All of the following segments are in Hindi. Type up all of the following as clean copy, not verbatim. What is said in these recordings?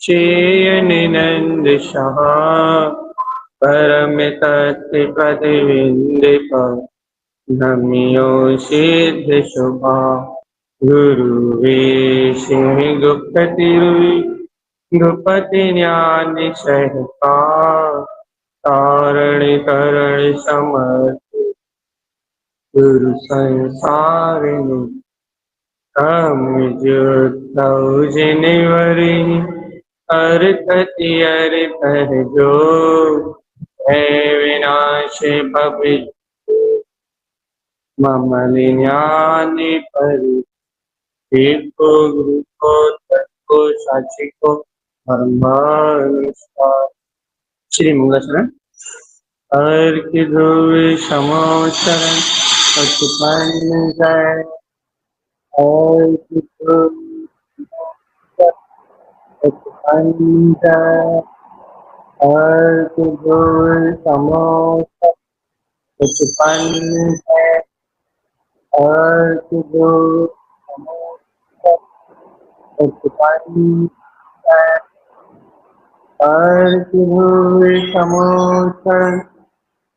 चेयनिनंद शाह परम तत्व प्रतिबिंदिप नमियो सिद्ध शुभा गुरु सिंह गुप्ति गुपति ज्ञान सहता तारण करण समर्थ गुरु संसारिणी जिनवरी अरकति अर जो है विनाश भवि मम ज्ञानी परि को गुरु को तत्को साक्षी को परमानुसार श्री मंगल हर की ध्रुव समाचरण उत्पन्न जय हर की ध्रुव उत्पन्न जय हर की ध्रुव समाचरण उत्पन्न जय हर की ध्रुव उत्पन्न जय हर की ध्रुव समाचरण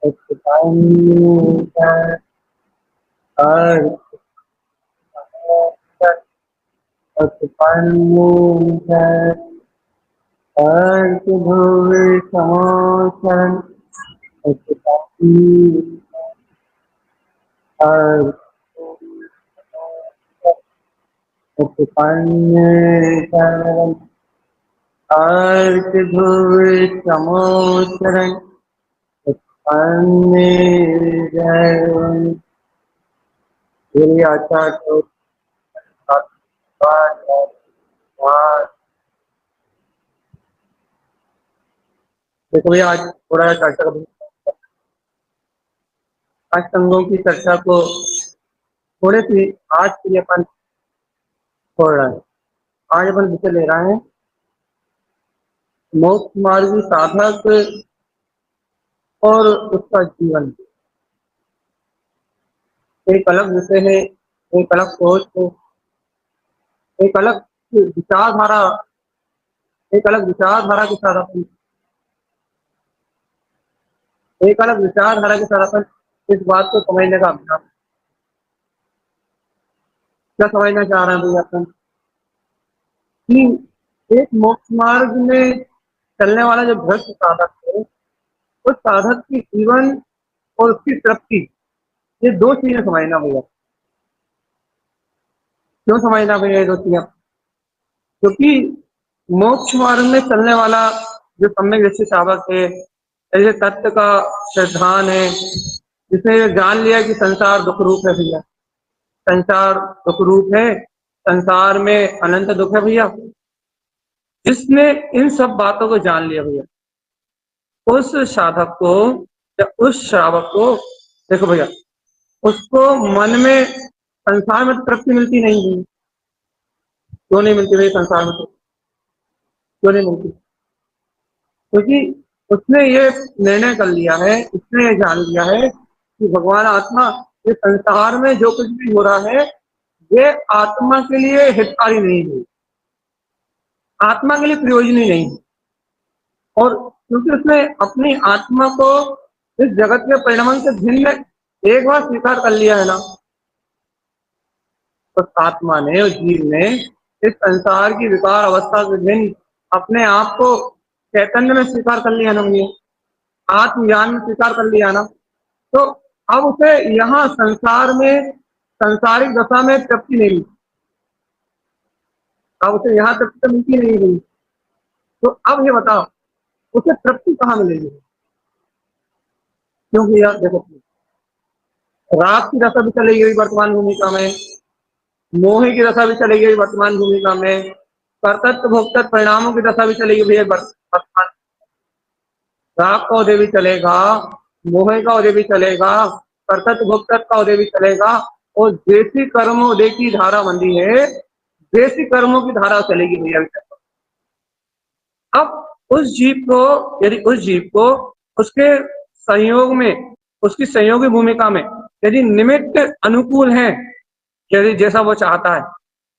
उत्पन्न जय हर उत्पन्न जय हर की ध्रुव समाचरण उत्पन्न हर उत्पन्न जय हर की ध्रुव समाचरण उत्पन्न जय मेरी आशा तो देखो भैया आज थोड़ा चर्चा का आज संघों की चर्चा को थोड़े सी आज के लिए अपन छोड़ रहे हैं। आज अपन विषय ले रहे हैं मोक्ष मार्गी साधक और उसका जीवन। एक अलग विषय है, एक अलग सोच है, एक अलग विचारधारा, एक अलग विचारधारा के साथ अपन एक अलग विचारधारा के साथ अपन इस बात को समझने का अभ्यास क्या समझना चाह रहे हैं भैया अपन कि एक मोक्ष मार्ग में चलने वाला जो भ्रष्ट साधक है उस साधक की जीवन और उसकी तृप्ति, ये दो चीजें समझना भैया। क्यों समझना भैया ये दो चीजें? क्योंकि मोक्ष मार्ग में चलने वाला जो सम्यक दृष्टि साधक है, ऐसे तत्व का सिद्धांत है जिसने ये जान लिया कि संसार दुख रूप है भैया, संसार दुख रूप है, संसार में अनंत दुख है भैया। जिसने इन सब बातों को जान लिया भैया, उस साधक को या उस श्रावक को देखो भैया, उसको मन में संसार में तो तृप्ति मिलती नहीं है। क्यों नहीं मिलती भाई संसार में? तो क्यों नहीं मिलती? क्योंकि उसने ये निर्णय कर लिया है, उसने ये जान लिया है कि भगवान आत्मा, ये संसार में जो कुछ भी हो रहा है ये आत्मा के लिए हितकारी नहीं है, आत्मा के लिए प्रयोजनी नहीं है। और क्योंकि उसने अपनी आत्मा को इस जगत के परिणाम से भिन्न एक बार स्वीकार कर लिया है ना, तो आत्मा ने और जीव ने इस संसार की विकार अवस्था से भिन्न अपने आप को चैतन्य में स्वीकार कर लिया ना, ये आत्मज्ञान में स्वीकार कर लिया ना, तो अब उसे यहाँ संसार में संसारिक दशा में तृप्ति नहीं मिली, अब उसे यहाँ तृप्ति तो मिलती नहीं रही। तो अब ये बताओ उसे तृप्ति कहाँ मिलेगी? क्योंकि यार देखो, राग की दशा भी चली गई वर्तमान भूमिका में, मोह की दशा भी चली गई वर्तमान भूमिका में, कर्तत्व भोक्तत्व परिणामों की दशा भी चली गई वर्तमान। राग का उदय भी चलेगा, मोह का उदय भी चलेगा, कर्तत्व भोक्तत्व का उदय भी चलेगा, और देसी कर्म उदय की धारा बंदी है, देसी कर्मों की धारा चलेगी भैया। अब उस जीव को, यदि उस जीव को उसके संयोग में, उसकी संयोगी भूमिका में यदि निमित्त अनुकूल है यदि जैसा वो चाहता है,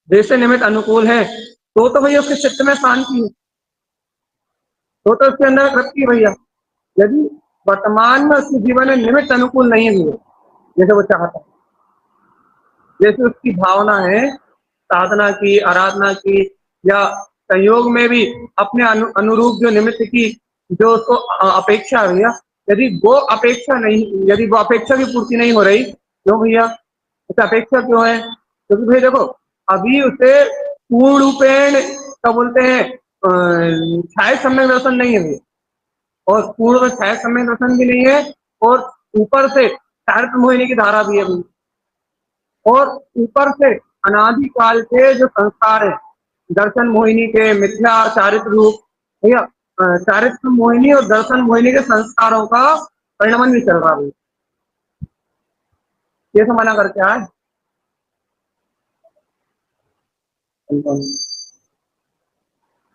जैसे निमित्त अनुकूल है, तो भैया उसके चित्त में शांति है, तो उसके अंदर तृप्ति है भैया। यदि वर्तमान में उसके जीवन में निमित्त अनुकूल नहीं है भैया, जैसे वो चाहता है, जैसे उसकी भावना है साधना की, आराधना की, या संयोग में भी अपने अनुरूप जो निमित्त की जो उसको अपेक्षा है भैया, यदि वो अपेक्षा की पूर्ति नहीं हो रही, क्यों भैया, उसे अपेक्षा क्यों है? क्योंकि भैया देखो, अभी उसे पूर्ण रूपेण क्या बोलते हैं, छाया सम्यक दर्शन नहीं है भैया, और पूर्ण में छाया सम्यक दर्शन भी नहीं है, और ऊपर से चारित्र मोहिनी की धारा भी है भैया, और ऊपर से अनादिकाल के जो संस्कार है दर्शन मोहिनी के, मिथ्या चारित्र रूप भैया, चारित्र मोहिनी और दर्शन मोहिनी के संस्कारों का परिणमन भी चल रहा है, ये तो मना करके आए।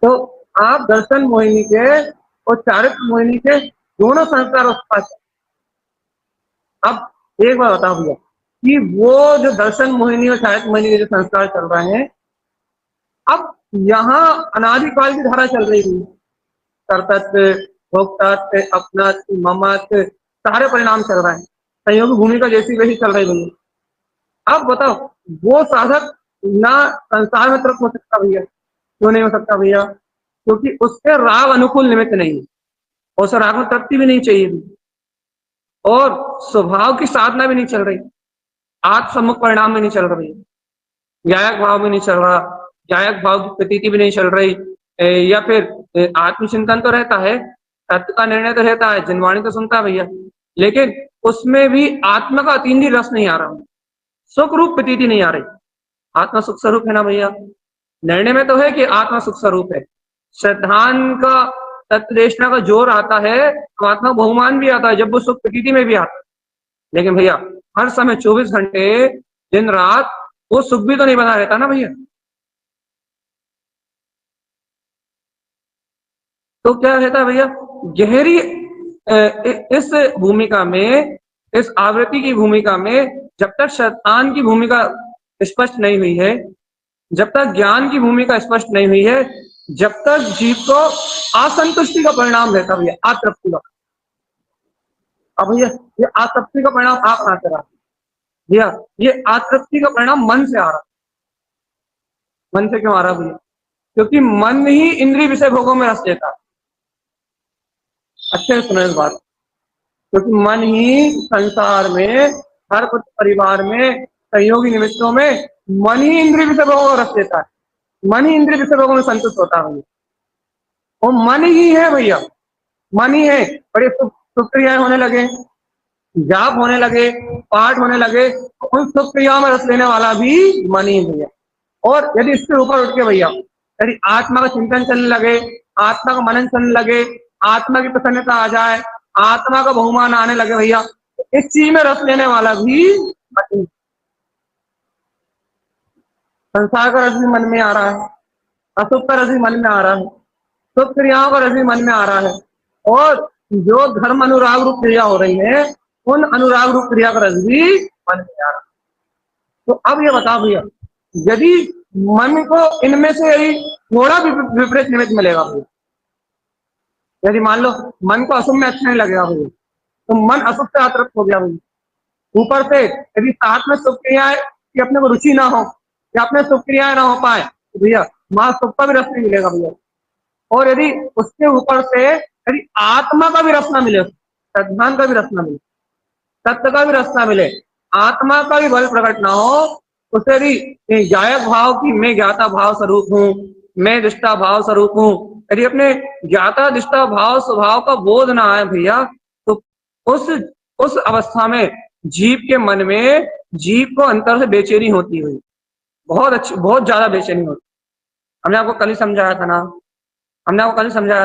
तो आप दर्शन मोहिनी के और चारित्र मोहिनी के दोनों संस्कार उसके पास। अब एक बार बताओ भैया कि वो जो दर्शन मोहिनी और चारित्र मोहिनी के जो संस्कार चल रहे हैं, अब यहाँ अनादिकाल की धारा चल रही थी, कर्तत्व, भोक्तत्व, अपनत्व, ममत्व, सारे परिणाम चल रहे हैं, संयोगी भूमिका जैसी वैसी चल रही भैया। अब बताओ वो साधक ना संसार में तृप्त हो सकता भैया, क्यों नहीं हो सकता भैया? क्योंकि उसके राग अनुकूल निमित्त नहीं है, और उसे राग में तृप्ति भी नहीं चाहिए थी, और स्वभाव की साधना भी नहीं चल रही, आत्मसम्मुख परिणाम में नहीं चल रही, ज्ञायक भाव में नहीं चल रहा, ज्ञायक भाव की प्रतीति भी नहीं चल रही, या फिर आत्मचिंतन तो रहता है, तत्व का निर्णय तो रहता है, जनवाणी तो सुनता है भैया, लेकिन उसमें भी आत्मा का अतीन्द्रिय रस नहीं आ रहा, सुख रूप प्रतीति नहीं आ रही। आत्मा सुख स्वरूप है ना भैया, निर्णय में तो है कि आत्मा सुख स्वरूप है, श्रद्धान का तत्वदेशना का जोर आता है तो आत्मा बहुमान भी आता है जब वो सुख प्रतीति में भी आता है, लेकिन भैया हर समय 24 घंटे दिन रात वो सुख भी तो नहीं बना रहता ना भैया। तो क्या रहता है भैया, गहरी इस भूमिका में, इस आवृत्ति की भूमिका में जब तक शैतान की भूमिका स्पष्ट नहीं हुई है, जब तक ज्ञान की भूमिका स्पष्ट नहीं हुई है, जब तक जीव को असंतुष्टि का परिणाम रहता भैया, अतृप्ति का। अब भैया ये असंतुष्टि का परिणाम आप कहां से रहा भैया, ये अतृप्ति का परिणाम मन से आ रहा। मन से क्यों आ रहा भैया? क्योंकि मन ही इंद्रिय विषय भोगों में रस लेता है। अच्छे से सुनो इस बात, क्योंकि मन ही संसार में, हर कुछ परिवार में, सहयोगी निमित्तों में मन ही इंद्रिय विषय भोगों को रस लेता है, मन ही इंद्रिय विषय भोगों में संतुष्ट होता है, वो मन ही है भैया, मन ही है। बड़े सुख क्रियाएं होने लगे, जाप होने लगे, पाठ होने लगे, तो उन सुख क्रियाओं में रस लेने वाला भी मन ही भैया। और यदि इसके ऊपर उठ के भैया यदि आत्मा का चिंतन चलने लगे, आत्मा का मनन चलने लगे, आत्मा की प्रसन्नता आ जाए, आत्मा का बहुमान आने लगे भैया, इस चीज में रस लेने वाला भी संसार का रस भी मन में आ रहा है, असुख का रस भी मन में आ रहा है, सुख क्रियाओं का रस भी मन में आ रहा है, और जो धर्म अनुराग रूप क्रिया हो रही है उन अनुराग रूप क्रिया का रस भी मन में आ रहा है। तो अब ये बताओ भैया, यदि मन को इनमें से यदि थोड़ा भी विपरीत निमित्त मिलेगा भैया, यदि मान लो मन को अशुभ में अच्छा नहीं लगेगा भैया, तो मन अशुभ से अतृप्त हो गया भैया। ऊपर से यदि साथ में सुख क्रियाएं कि अपने को रुचि ना हो, या अपने सुख क्रियाएं ना हो पाए, तो भैया वहां सुख का भी रस नहीं मिलेगा भैया। और यदि उसके ऊपर से यदि आत्मा का भी रस ना मिले, प्रधान का भी रस ना मिले, तत्व का भी रस ना मिले, आत्मा का भी बल प्रकट ना हो, उसे यदि ज्ञायक भाव की मैं ज्ञाता भाव स्वरूप हूँ, मैं दृष्टा भाव स्वरूप हूँ, यदि अपने ज्ञाता दृष्टा भाव स्वभाव का बोध ना आए भैया, तो उस अवस्था में जीव के मन में, जीव को अंतर से बेचैनी होती हुई, बहुत अच्छी, बहुत ज्यादा बेचैनी होती। हमने आपको कल ही समझाया था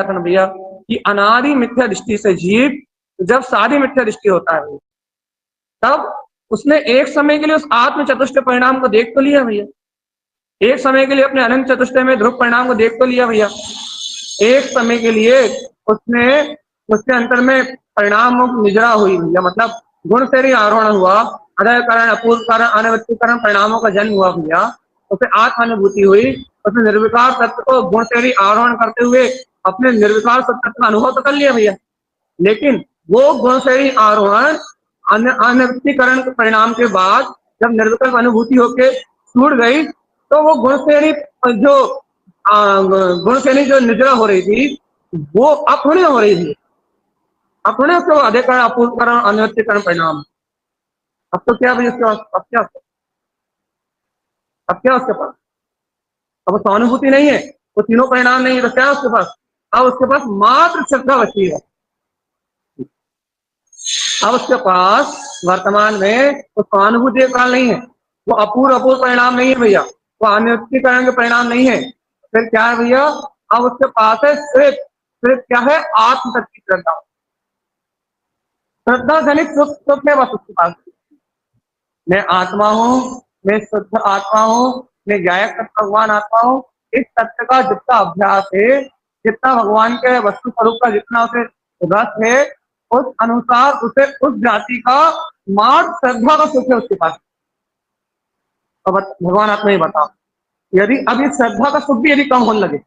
ना, भैया कि अनादि मिथ्या दृष्टि से जीव जब सारी मिथ्या दृष्टि होता है तब उसने एक समय के लिए उस आत्म चतुष्ट परिणाम को देख तो लिया भैया, एक समय के लिए अपने अनंत चतुष्ट में ध्रुव परिणाम को देख तो लिया भैया, एक समय के लिए उसने उसके अंतर में परिणामों की निजरा हुई भैया, मतलब गुण से ही आरोहण हुआ, अदय कारण, अपूर्व कारण, अनवृत्ति कारण परिणामों का जन्म हुआ भैया, उसे आत्मानुभूति हुई, उसने निर्विकार तत्व को गुण से ही आरोहण करते हुए अपने निर्विकार तत्व का अनुभव तो कर लिया भैया, लेकिन वो गुण से ही आरोहण अनवृत्तिकरण के परिणाम के बाद जब निर्विकल्प अनुभूति होके छूट गई, तो वो गुण श्रेणी जो गुण श्रेणी जो निद्रा हो रही थी, वो अब थोड़ी हो रही थी, अब थोड़ी उसको अधिकरण, अपूर्वकरण, अनवृत्तिकरण परिणाम। अब तो क्या भाई उसके पास, अब क्या उसके पास, अब सहानुभूति नहीं है, वो तीनों परिणाम नहीं है, तो क्या उसके पास, अब उसके पास मात्र श्रद्धा बची है। अब उसके पास वर्तमान में वो सहानुभूति का नहीं है, वो अपूर्व परिणाम नहीं है भैया, वो अनवृत्तिकरण के परिणाम नहीं है, फिर क्या है भैया, अब उसके पास है सिर्फ क्या है, आत्म तत्व की श्रद्धा, श्रद्धा जनित सुख है बस उसके पास। मैं आत्मा हूँ, मैं शुद्ध आत्मा हूँ, मैं गायक भगवान आत्मा हूँ, इस तत्व का जितना अभ्यास है, जितना भगवान के वस्तु स्वरूप का जितना उसे रस है, उस अनुसार उसे उस जाति का मार्ग श्रद्धा का सुख है उसके पास। अब भगवान आत्मा ही बताओ, यदि अब इस श्रद्धा का सुख भी यदि कम होने लगे,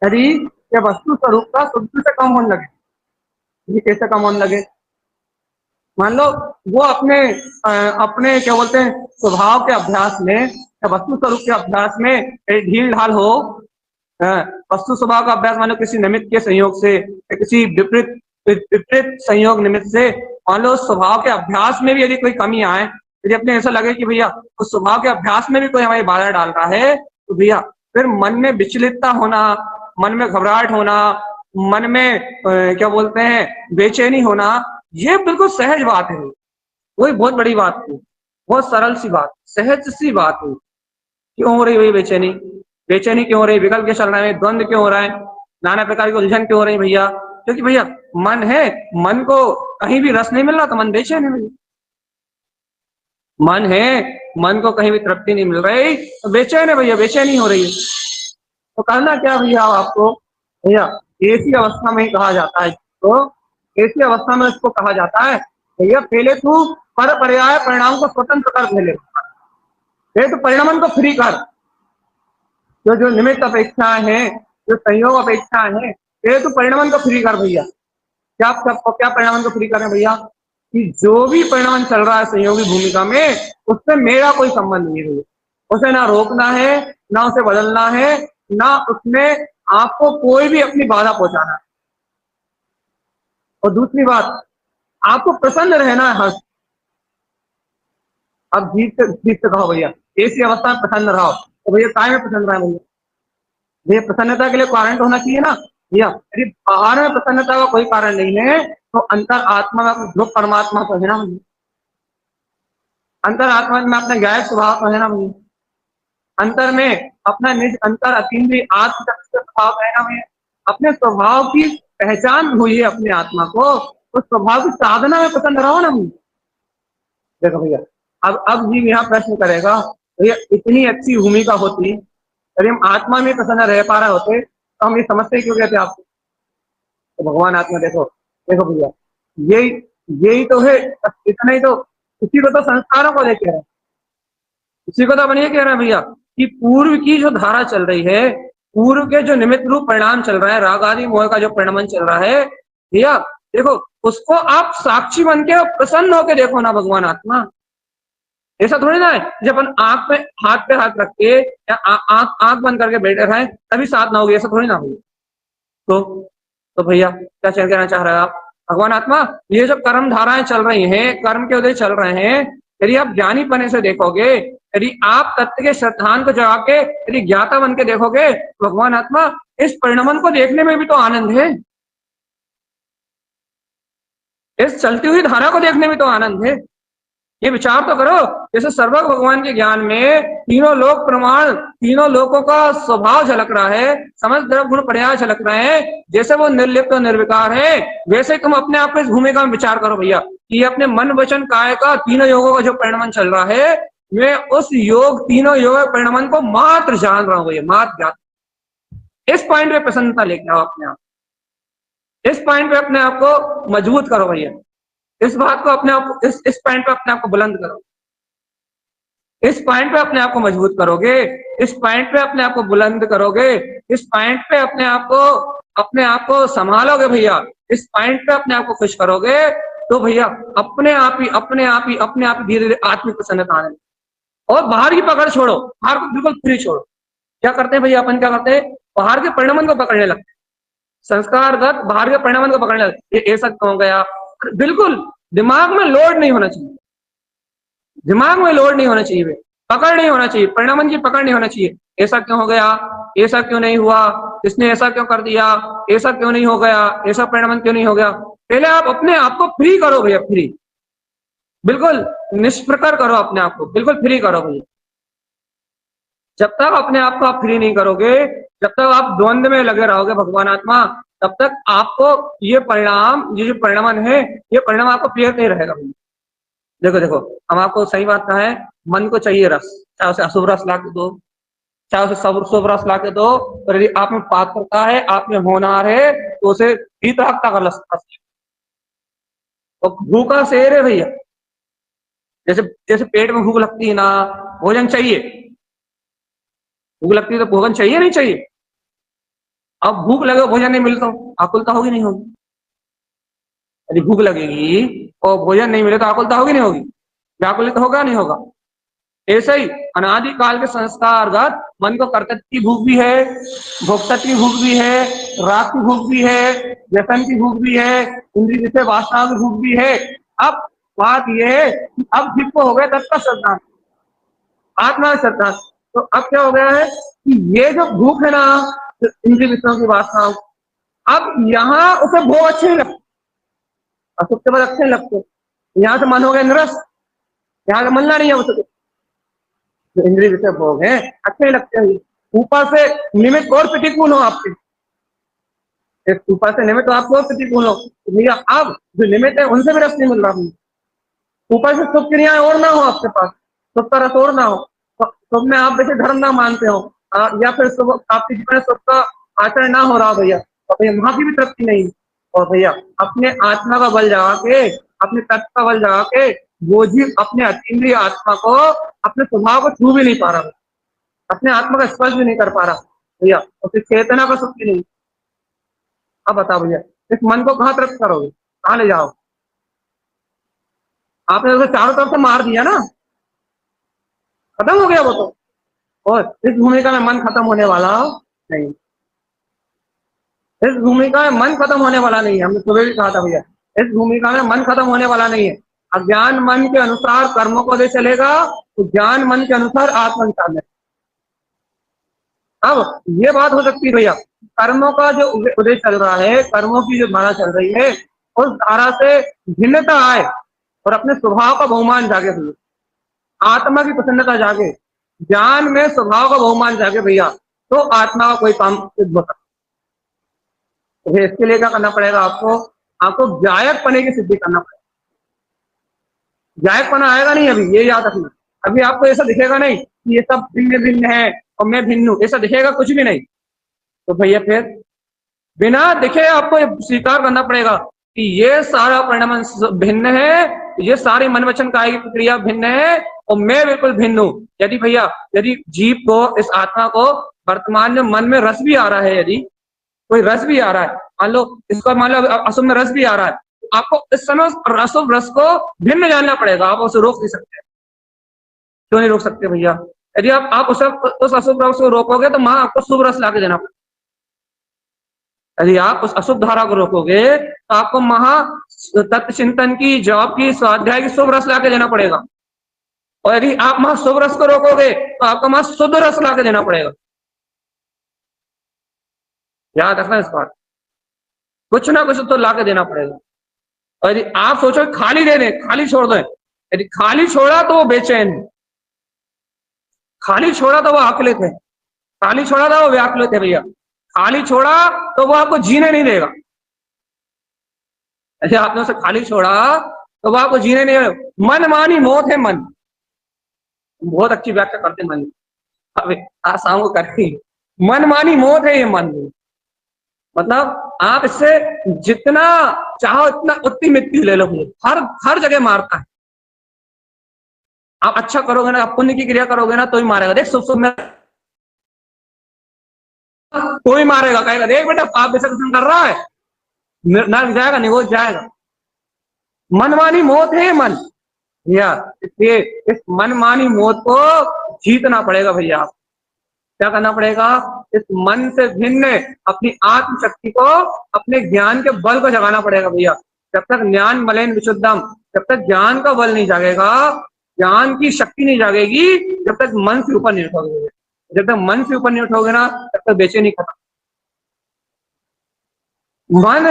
यदि ये वस्तु स्वरूप का सुख से कम होने लगे, ये कैसे कम होने लगे, मान लो वो अपने क्या बोलते हैं स्वभाव के अभ्यास में या वस्तु स्वरूप के अभ्यास में ढील ढाल हो, वस्तु स्वभाव का अभ्यास मानो किसी निमित्त के संयोग से, किसी विपरीत संयोग निमित्त से, मान लो स्वभाव के अभ्यास में भी यदि कोई कमी आए, यदि अपने ऐसा लगे कि भैया उस स्वभाव के अभ्यास में भी कोई हमारी बाधा डाल रहा है, तो भैया फिर मन में विचलितता होना, मन में घबराहट होना, मन में क्या बोलते हैं बेचैनी होना, ये बिल्कुल सहज बात है, कोई बहुत बड़ी बात नहीं, बहुत सरल सी बात, सहज सी बात है। क्यों हो रही है बेचैनी, बेचैनी क्यों हो रही, विकल्प के चल रहे हैं, द्वंद क्यों हो रहा है, नाना प्रकार की उलझन क्यों हो रही है भैया, क्योंकि भैया मन है, मन को कहीं भी रस नहीं मिल रहा तो मन बेचैन है भैया, मन है, मन को कहीं भी तृप्ति नहीं मिल रही तो बेचैन है भैया, बेचैनी हो रही है। तो करना क्या भैया आपको, भैया ऐसी अवस्था में ही कहा जाता है, तो ऐसी अवस्था में इसको कहा जाता है भैया पहले तू पर पर्याय परिणाम को स्वतंत्र कर, पहले तो परिणाम को फ्री कर, जो निमित्त अपेक्षाएं हैं, जो संयोग अपेक्षाएं हैं, पहले तो परिणाम को फ्री कर भैया। क्या परिणाम को फ्री करें भैया, कि जो भी परिणाम चल रहा है संयोगी भूमिका में, उससे मेरा कोई संबंध नहीं है, उसे ना रोकना है, ना उसे बदलना है, ना उसमें आपको कोई भी अपनी बाधा पहुंचाना है। और दूसरी बात, आपको प्रसन्न रहना है हर, अब जीत से कहो भैया ऐसी अवस्था में प्रसन्न रहो, तो भैया काय में प्रसन्न रहा भैया, भैया प्रसन्नता के लिए कारण तो होना चाहिए ना भैया, यदि बाहर में प्रसन्नता का कोई कारण नहीं है तो अंतर आत्मा में जो परमात्मा तो है ना भैया, अंतर आत्मा में अपना गायब स्वभाव तो है ना भैया, अंतर में अपना निज अंतर अतीन्द्रिय आत्म स्वभाव है ना भैया, अपने स्वभाव की पहचान हुई है अपने आत्मा को, उस स्वभाव की साधना में प्रसन्न रहो ना भैया। देखो भैया अब जी यहाँ प्रश्न करेगा भैया इतनी अच्छी भूमिका होती, यदि हम आत्मा में प्रसन्न रह पा रहे होते तो हम ये समझते क्यों कहते आपको, तो भगवान आत्मा देखो देखो भैया यही तो है, इतना ही तो, इसी को तो संस्कारों को लेके है, इसी को तो अपन ये कह रहे हैं भैया कि पूर्व की जो धारा चल रही है, पूर्व के जो निमित्त रूप परिणाम चल रहा है, राग आदि मोह का जो परिणाम चल रहा है भैया, देखो उसको आप साक्षी बन के प्रसन्न होकर देखो ना भगवान आत्मा, ऐसा थोड़ी ना है जब अपन आंख पे हाथ रख के या आंख बंद करके बैठे रहे तभी साथ ना होगी, ऐसा थोड़ी ना होगी। तो भैया क्या कहना चाह रहे हैं आप, भगवान आत्मा ये जो कर्म धाराएं चल रही हैं, कर्म के उदय चल रहे हैं, यदि आप ज्ञानी पने से देखोगे, यदि आप तत्व के श्रद्धान को जगा के यदि ज्ञाता बन के देखोगे, भगवान आत्मा इस परिणाम को देखने में भी तो आनंद है, इस चलती हुई धारा को देखने में तो आनंद है। ये विचार तो करो, जैसे सर्वज्ञ भगवान के ज्ञान में तीनों लोक प्रमाण, तीनों लोकों का स्वभाव झलक रहा है, समस्त द्रव्य गुण पर्याय झलक रहे हैं, जैसे वो निर्लिप्त और निर्विकार है, वैसे तुम अपने आप को इस भूमिका में विचार करो भैया कि अपने मन वचन काय का तीनों योगों का जो परिणाम चल रहा है, मैं उस योग तीनों योग परिणाम को मात्र जान रहा हूं भैया, मात्र ज्ञान। इस पॉइंट पे प्रसन्नता लेके आओ अपने आप, इस पॉइंट पे अपने आप को मजबूत करो भैया, इस बात को अपने आप, इस पॉइंट पे अपने आप को बुलंद करो, इस पॉइंट पे अपने आप को मजबूत करोगे, इस पॉइंट पे अपने आप को बुलंद करोगे, इस पॉइंट पे अपने आप को संभालोगे भैया, इस पॉइंट पे अपने आप को खुश करोगे, तो भैया अपने आप ही धीरे धीरे आत्मिक प्रसन्नता आने लगेगी। और बाहर की पकड़ छोड़ो, बाहर को बिल्कुल फ्री छोड़ो। क्या करते हैं भैया, अपन क्या करते हैं, बाहर के परिणाम को पकड़ने लगते हैं, संस्कारगत बाहर के परिणाम को पकड़ने लगते हैं। ये ऐसा क्यों हो गया, बिल्कुल दिमाग में लोड नहीं होना चाहिए, दिमाग में लोड नहीं होना चाहिए, पकड़ नहीं होना चाहिए, परिणाम की पकड़ नहीं होना चाहिए। ऐसा क्यों हो गया, ऐसा क्यों नहीं हुआ, इसने ऐसा क्यों कर दिया, ऐसा क्यों नहीं हो गया, ऐसा परिणाम क्यों नहीं हो गया। पहले आप अपने आप को फ्री करो भैया, फ्री, बिल्कुल निष्प्रकर करो अपने आप को, बिल्कुल फ्री करो भैया। जब तक अपने आप को आप फ्री नहीं करोगे, जब तक आप द्वंद्व में लगे रहोगे भगवान आत्मा, तब तक आपको ये जो परिणाम है, ये परिणाम आपको क्लियर नहीं रहेगा भैया। देखो देखो, हम आपको सही बात कहा है, मन को चाहिए रस, चाहे उसे अशुभ रस ला के दो, चाहे उसे शुभ रस ला के दो, और यदि आप में पात्रता है, आप में होनहार है, तो उसे भीतरकता का रस। और भूखा शेर है भैया, जैसे जैसे पेट में भूख लगती है ना, भोजन चाहिए, भूख लगती है तो भोजन चाहिए नहीं चाहिए। अब भूख लगे भोजन नहीं मिलता, आकुलता होगी नहीं होगी। यदि भूख लगेगी और भोजन नहीं मिले तो आकुलता होगी नहीं होगी, व्याकुलित होगा नहीं होगा। ऐसे ही अनादि काल के संस्कारगत मन को कर्तव्य की भूख भी है, भोक्तत्व की भूख भी है, राग की भूख भी है, व्यसन की भूख भी है, इंद्रिय से वासना की भूख भी है। अब बात यह है कि अब जिप हो गया तत्व श्रद्धा, आत्मा श्रद्धा। तो अब क्या हो गया है कि ये जो भूख है ना, इंद्रिय विषयों की वासना, अब यहाँ उसे भोग अच्छे नहीं लगते, असुख के बाद अच्छे नहीं लगते, यहाँ से मन हो गया निरस, यहाँ से मनना नहीं है उसे, जो इंद्रिय विषय भोग है अच्छे नहीं लगते हैं। ऊपर से निमित्त और प्रतिकूल हो आपके, ऊपर से निमित्त आपको और प्रतिकूल हो, भैया अब जो निमित्त है उनसे भी रस नहीं मिल रहा, ऊपर से सुख क्रियाएं और ना हो आपके पास, सुख का रस और ना हो, तो में आप देखिए धर्म ना मानते हो, या फिर आपके जीवन में सुख का आचरण ना हो रहा भैया, तो भैया वहां की भी तृप्ति नहीं। और भैया अपने आत्मा का बल जगा के, अपने तत्व का बल जगा के, वो जीव अपने अतीन्द्रिय आत्मा को, अपने स्वभाव को छू भी नहीं पा रहा, अपने आत्मा का स्पर्श भी नहीं कर पा रहा भैया, और फिर चेतना का सुख भी नहीं। अब बताओ भैया, इस मन को कहाँ तृप्त करोगे, कहाँ ले जाओ, आपने उसे चारों तरफ से मार दिया ना, खत्म हो गया वो तो। और इस भूमिका में मन खत्म होने वाला नहीं, इस भूमिका में मन खत्म होने वाला नहीं है, हमने सुबह भी कहा था भैया, इस भूमिका में मन खत्म होने वाला नहीं है। अज्ञान मन के अनुसार कर्मों को दे चलेगा, तो ज्ञान मन के अनुसार आत्मविचार में। अब ये बात हो सकती है भैया, कर्मों का जो उदय चल रहा है, कर्मों की जो धारा चल रही है, उस धारा से भिन्नता आए और अपने स्वभाव का बहुमान जागे भैया, आत्मा की प्रसन्नता जागे, ज्ञान में स्वभाव का बहुमान जागे भैया, तो आत्मा का कोई काम सिद्ध हो सकता है। इसके लिए क्या करना पड़ेगा आपको, आपको गायक पने की सिद्धि करना पड़ेगा। गायक पना आएगा नहीं अभी, ये याद रखना, अभी आपको ऐसा दिखेगा नहीं कि ये सब भिन्न भिन्न है और मैं भिन्न हूं, ऐसा दिखेगा कुछ भी नहीं। तो भैया फिर बिना दिखे आपको स्वीकार करना पड़ेगा कि ये सारा परिणाम भिन्न है, ये सारी मन वचन काया की प्रक्रिया भिन्न है, और मैं बिल्कुल भिन्न हूं। यदि भैया, यदि जीव को, इस आत्मा को वर्तमान में मन में रस भी आ रहा है, यदि कोई रस भी आ रहा है, मान लो इसको, मान लो अशुभ में रस भी आ रहा है, तो आपको इस समय अशुभ रस को भिन्न जानना पड़ेगा, आप उसे रोक नहीं सकते। क्यों नहीं रोक सकते भैया, यदि आप उस अशुभ रस को रोकोगे तो वहां आपको शुभ रस ला के देना पड़ेगा। यदि आप उस अशुभ धारा को रोकोगे तो आपको महा तत्व चिंतन की, जॉब की, स्वाध्याय की शुभ रस ला के देना पड़ेगा। और यदि आप वहां शुभ रस को रोकोगे तो आपको वहां शुद्ध रस ला के देना पड़ेगा। याद रखना इस बात, कुछ ना कुछ तो ला के देना पड़ेगा। और यदि आप सोचो खाली दे दें, खाली छोड़ दें, यदि खाली छोड़ा तो वो बेचैन है, खाली छोड़ा तो वो आकुलित है, खाली छोड़ा तो वो व्याकुलित है भैया, खाली छोड़ा तो वो आपको जीने नहीं देगा। ऐसे आपने उसे खाली छोड़ा तो वो आपको जीने नहीं देगा। मन मानी मौत है मन, बहुत अच्छी व्याख्या करते मन, अब शाम को करती, मन मानी मौत है ये मन। मतलब आप इससे जितना चाहो इतना उतनी मिट्टी ले लो, हर हर जगह मारता है। आप अच्छा करोगे ना, आप पुण्य की क्रिया करोगे ना तो ही मारेगा। देख शुभ शुभ में तो ही मारेगा, कहेगा देख बेटा पाप विसर्जन कर रहा है, नर्क जाएगा, निगोज जाएगा। मनमानी मौत है मन भैया, इसलिए इस मनमानी मौत को जीतना पड़ेगा भैया। आप क्या करना पड़ेगा, इस मन से भिन्न अपनी आत्मशक्ति को, अपने ज्ञान के बल को जगाना पड़ेगा भैया। जब तक ज्ञान बलेन विशुद्धम, जब तक ज्ञान का बल नहीं जागेगा, ज्ञान की शक्ति नहीं जागेगी, जब तक मन से ऊपर नहीं उठोगे, जब तक मन से ऊपर नहीं उठोगे ना तब तक बेचैनी खत्म। मन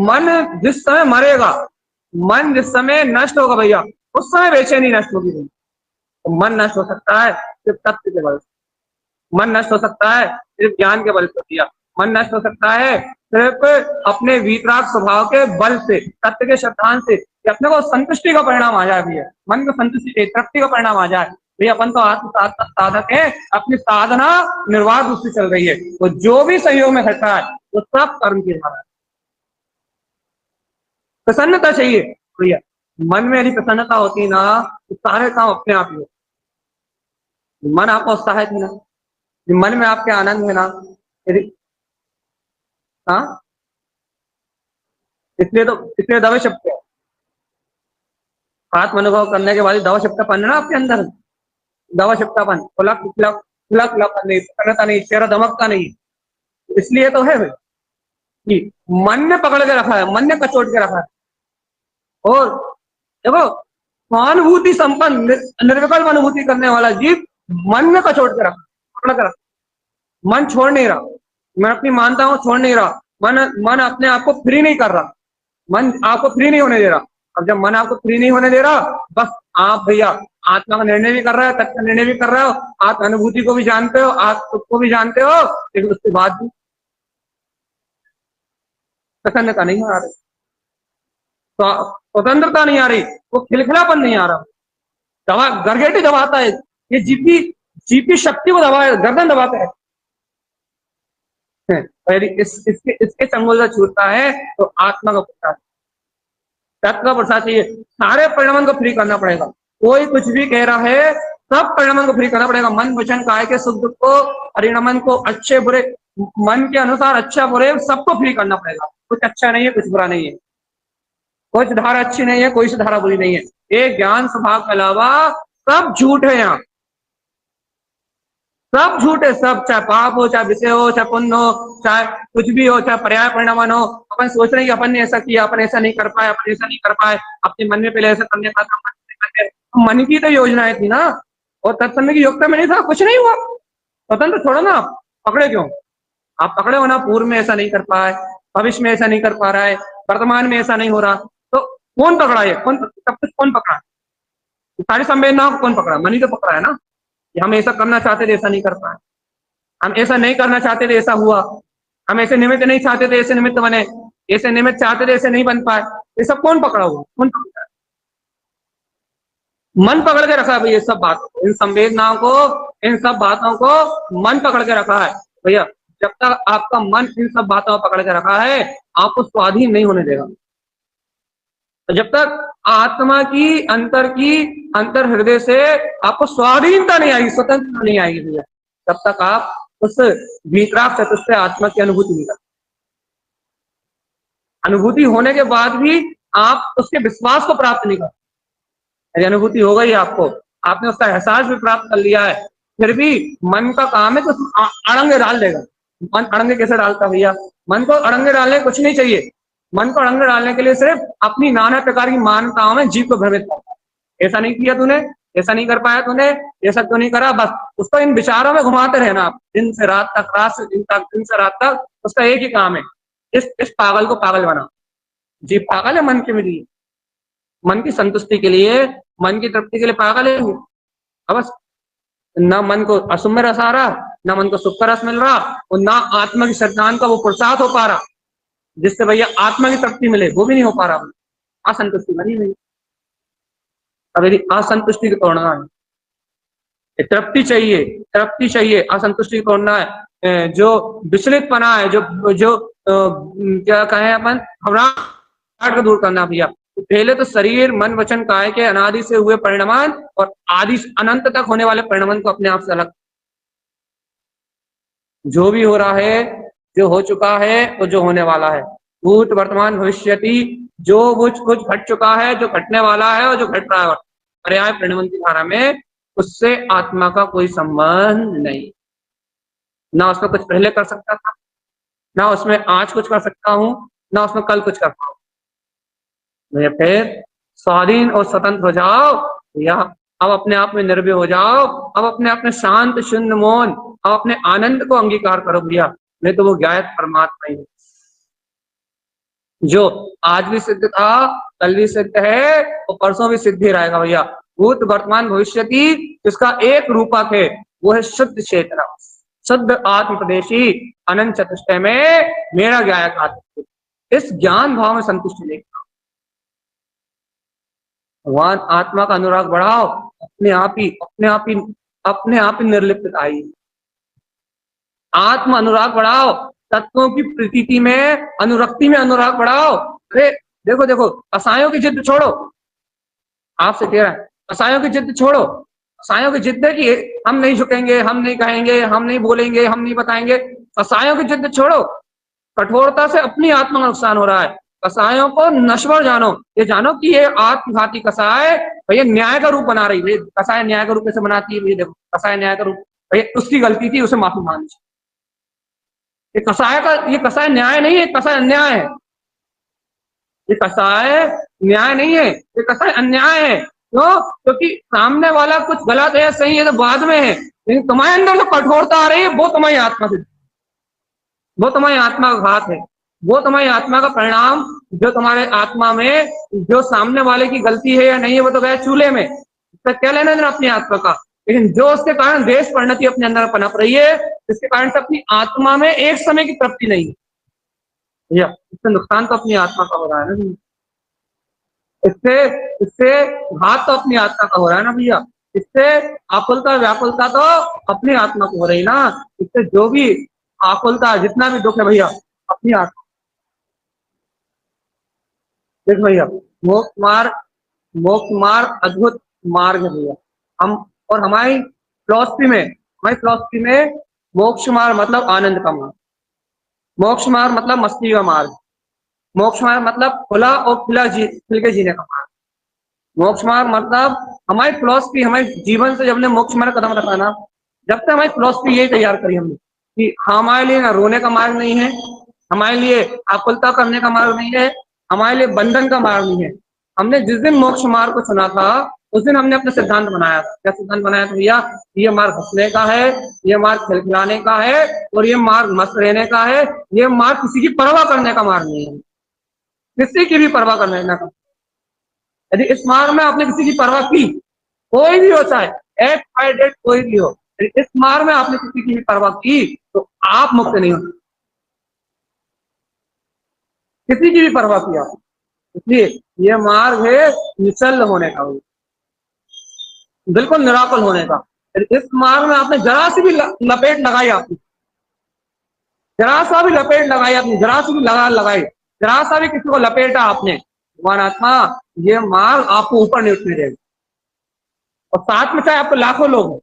मन जिस समय मरेगा, मन जिस समय नष्ट होगा भैया, उस समय बेचैनी नष्ट होगी। तो मन नष्ट हो सकता है सिर्फ तत्व के बल से, मन नष्ट हो सकता है सिर्फ ज्ञान के बल से भैया, मन नष्ट हो सकता है सिर्फ अपने वीतराग स्वभाव के बल से, तत्व के सिद्धांत से, कि अपने को संतुष्टि का परिणाम आ जाए भैया, मन को संतुष्टि तृप्ति का परिणाम आ जाए भैया। अपन तो आत्म साधक है, अपनी साधना निर्वाध रूप से चल रही है, तो जो भी सहयोग में घटता है वो सब कर्म के द्वारा। प्रसन्नता चाहिए भैया, मन में यदि प्रसन्नता होती ना तो सारे काम अपने आप ही होते। मन आपका उत्साहित है ना, मन में आपके आनंद है ना, यदि हाँ, इसलिए दवा शब्द है, आत्म अनुभव करने के बाद दवा शब्दपन है ना आपके अंदर, दवा शब्दपन, खुलक खुलक खुलक खुलापन नहीं, प्रसन्नता नहीं, चेहरा दमकता नहीं, इसलिए तो है भाई कि मन ने पकड़ के रखा है, मन ने कचोट के रखा है। और देखो सहानुभूति संपन्न निर्विकल्प अनुभूति करने वाला जीव मन में कचोट के रखा, पकड़ के रखा, मन छोड़ नहीं रहा, मैं अपनी मानता हूं छोड़ नहीं रहा, मन मन अपने आप को फ्री नहीं कर रहा, मन आपको फ्री नहीं होने दे रहा। अब जब मन आपको फ्री नहीं होने दे रहा, बस आप भैया आत्मा का निर्णय भी कर रहे हो, तत्व का निर्णय भी कर रहे हो, आप अनुभूति को भी जानते हो, आप खुद को भी जानते हो, लेकिन उसके बाद भी प्रसन्नता नहीं आ रही, तो स्वतंत्रता नहीं आ रही, वो खिलखिलापन नहीं आ रहा, दबा गरगेटी दबाता है, ये जीपी जीपी शक्ति को दबा, गर्दन दबाता है। यदि इसके इसके चंगुल से छूटता है तो आत्मा का प्रसाद, तत्व का प्रसाद चाहिए। सारे परिणामों को फ्री करना पड़ेगा, कोई कुछ भी कह रहा है सब परिणामों को फ्री करना पड़ेगा। मन वचन काय के सुख दुख को, परिणामन को, अच्छे बुरे, मन के अनुसार अच्छा बुरे सबको फ्री करना पड़ेगा। कुछ अच्छा नहीं है, कुछ बुरा नहीं है, कुछ धारा अच्छी नहीं है, कोई सी धारा बुरी नहीं है। एक ज्ञान स्वभाव के अलावा सब झूठ है, यहाँ सब झूठ है, सब, चाहे पाप हो, चाहे विषय हो, चाहे पुण्य हो, चाहे कुछ भी हो, चाहे पर्याय परिणामन हो। अपन सोच रहे हैं कि अपन ने ऐसा किया, अपन ऐसा नहीं कर पाए, अपन ऐसा नहीं कर पाए, अपने मन में पहले ऐसा करने का था, मन की तो योजनाएं थी ना, और तत्समय की योग्यता में नहीं था, कुछ नहीं हुआ। स्वतंत्र छोड़ो ना, आप पकड़े क्यों, आप पकड़े हो ना, पूर्व में ऐसा नहीं कर पाए, भविष्य में ऐसा नहीं कर पा रहा है, वर्तमान में ऐसा नहीं हो रहा, तो कौन पकड़ा है, कौन सब कुछ कौन पकड़ा, सारी संवेदनाओं को कौन पकड़ा, मन ही तो पकड़ा है ना। कि हम ऐसा करना चाहते थे, ऐसा नहीं कर पाए, हम ऐसा नहीं करना चाहते थे, ऐसा हुआ, हम ऐसे निमित्त नहीं चाहते थे, ऐसे निमित्त बने, ऐसे निमित्त चाहते थे, ऐसे नहीं बन पाए, ये सब कौन पकड़ा हुआ, कौन पकड़ा है, मन पकड़ के रखा है भैया। ये सब बात, इन संवेदनाओं को, इन सब बातों को मन पकड़ के रखा है भैया। जब तक आपका मन इन सब बातों को पकड़ के रखा है, आपको स्वाधीन नहीं होने देगा। तो जब तक आत्मा की अंतर हृदय से आपको स्वाधीनता नहीं आएगी, स्वतंत्रता नहीं आएगी भैया, तब तक आप उस वीतराग चतुष्टय आत्मा की अनुभूति नहीं कर, अनुभूति होने के बाद भी आप उसके विश्वास को प्राप्त नहीं कर। यदि अनुभूति हो गई आपको, आपने उसका एहसास भी प्राप्त कर लिया है, फिर भी मन का काम है तो अड़ंगे डाल देगा। मन अड़ंगे कैसे डालता भैया, मन को अड़ंगे डालने कुछ नहीं चाहिए, मन को अड़ंगे डालने के लिए सिर्फ अपनी नाना प्रकार की मान्यताओं में जीव को भ्रमित करता है। ऐसा नहीं किया तूने, ऐसा नहीं कर पाया तूने, ऐसा क्यों नहीं करा, बस उसको इन विचारों में घुमाते रहना आप, दिन से रात तक, रात से दिन तक, दिन से रात तक। उसका एक ही काम है, इस पागल को पागल बनाओ। जीव पागल है मन के मिली, मन की संतुष्टि के लिए, मन की तृप्ति के लिए पागल है। अब बस न मन को अशुभ में रस आ रहा, न मन को सुख का रस मिल रहा, और ना आत्मा की सिद्धांत का वो पुरुषार्थ हो पा रहा जिससे भैया आत्मा की तृप्ति मिले, वो भी नहीं हो पा रहा, असंतुष्टि बनी हुई। अब यदि असंतुष्टि को तोड़ना है, तृप्ति चाहिए, तृप्ति चाहिए, असंतुष्टि को तोड़ना है, जो विचलित पना है, जो जो क्या कहें अपन, घबराहट को दूर करना भैया। तो पहले तो शरीर मन वचन काया के अनादि से हुए परिणाम और आदि अनंत तक होने वाले परिणाम को अपने आप से अलग, जो भी हो रहा है, जो हो चुका है और जो होने वाला है, भूत वर्तमान भविष्यति, जो कुछ घट चुका है, जो घटने वाला है और जो घट रहा है पर्याय परिणाम की धारा में, उससे आत्मा का कोई संबंध नहीं। ना उसमें कुछ पहले कर सकता था, ना उसमें आज कुछ कर सकता हूँ, ना उसमें कल कुछ कर पाऊँ। फिर स्वाधीन और स्वतंत्र हो जाओ या अब अपने आप में निर्भय हो जाओ, अब अपने आप में शांत शून्य मौन, अब अपने आनंद को अंगीकार करो भैया। नहीं तो वो ज्ञात परमात्मा ही जो आज भी सिद्ध था, कल भी सिद्ध है और परसों भी सिद्ध ही रहेगा भैया। भूत वर्तमान भविष्य की जिसका एक रूपक है वो है शुद्ध क्षेत्र, शुद्ध आत्म प्रदेशी, अनंत चतुष्टय में मेरा ज्ञायक आत्मा। इस ज्ञान भाव में संतुष्ट लेगा भगवान। आत्मा का अनुराग बढ़ाओ, अपने आप ही निर्लिप्त आई। आत्म अनुराग बढ़ाओ, तत्वों की प्रतीति में अनुरक्ति में अनुराग बढ़ाओ। अरे देखो देखो, कसायों की जिद छोड़ो, आपसे कह रहा है, कसायों की जिद छोड़ो। कसायों की जिद है कि हम नहीं झुकेंगे, हम नहीं कहेंगे, हम नहीं बोलेंगे, हम नहीं बताएंगे। कसायों की जिद छोड़ो, कठोरता से अपनी आत्मा का नुकसान हो रहा है। कसायों को नश्वर जानो, ये जानो कि ये आत्मघाती कसाय भैया न्याय का रूप बना रही है। कसाय न्याय का रूप कैसे बनाती है भैया? देखो, कसाय न्याय का रूप भैया उसकी गलती थी, उसे माफी मांगनी। ये कसाय न्याय नहीं है, कसाय अन्याय है। ये कसाय न्याय नहीं है, ये कसाय अन्याय है। क्यों? क्योंकि सामने वाला कुछ गलत है या सही है तो बाद में है, लेकिन तुम्हारे अंदर जो कठोरता आ रही है वो तुम्हारी आत्मा से, वो तुम्हारी आत्मा का घात है, वो तुम्हारी आत्मा का परिणाम। जो तुम्हारे आत्मा में जो सामने वाले की गलती है या नहीं है वो तो गया चूल्हे में, इसका क्या लेना देना अपनी आत्मा का। लेकिन जो उसके कारण देश परिणति अपने अंदर पनप रही है, जिसके कारण से अपनी आत्मा में एक समय की तृप्ति नहीं है भैया, इससे नुकसान तो अपनी आत्मा का हो रहा है ना। इससे इससे घात तो अपनी आत्मा का हो रहा है ना भैया। इससे आकुलता व्याकुलता तो अपनी आत्मा को हो रही ना। इससे जो भी आकुलता, जितना भी दुख है भैया, अपनी आत्मा। देख भैया, मोक्ष मार्ग अद्भुत मार्ग है भैया। हम और हमारी फिलॉसफी में मोक्ष मार्ग मतलब आनंद का मार्ग, मोक्ष मार्ग मतलब मस्ती का मार्ग, मोक्ष मार्ग मतलब खुला और खिल के जीने का मार्ग। मोक्ष मार्ग मतलब हमारी फिलॉसफी, हमारे जीवन से जब हमने मोक्ष मार्ग कदम रखा ना, जब तक हमारी फिलॉसफी यही तैयार करी हमने कि हमारे लिए ना रोने का मार्ग नहीं है, हमारे लिए आकुलता करने का मार्ग नहीं है, हमारे लिए बंधन का मार्ग नहीं है। हमने जिस दिन मोक्ष मार्ग को सुना था उस दिन हमने अपना सिद्धांत बनाया था। क्या सिद्धांत बनाया था भैया? ये मार्ग हंसने का है, ये मार्ग खिलखिलाने का है और ये मार्ग मस्त रहने का है। ये मार्ग किसी की परवाह करने का मार्ग नहीं है, किसी की भी परवाह करने का। यदि इस मार्ग में आपने किसी की परवाह की, कोई भी हो, चाहे एक्ट बाय डेट कोई भी हो, इस मार्ग में आपने किसी की भी परवाह की तो आप मुक्त नहीं हो, किसी की भी परवाह की आप। इसलिए ये मार्ग है निश्चल होने का, बिल्कुल निराकुल होने का। इस मार्ग में आपने जरा सी भी लपेट लगाई, आपने जरा सा भी लपेट लगाई, आपने जरा सी भी लगाई, जरा सा भी किसी को लपेटा आपने, भगवान आत्मा ये मार्ग आपको ऊपर नहीं उठने देगा। और साथ में चाहे आपको लाखों लोग हो,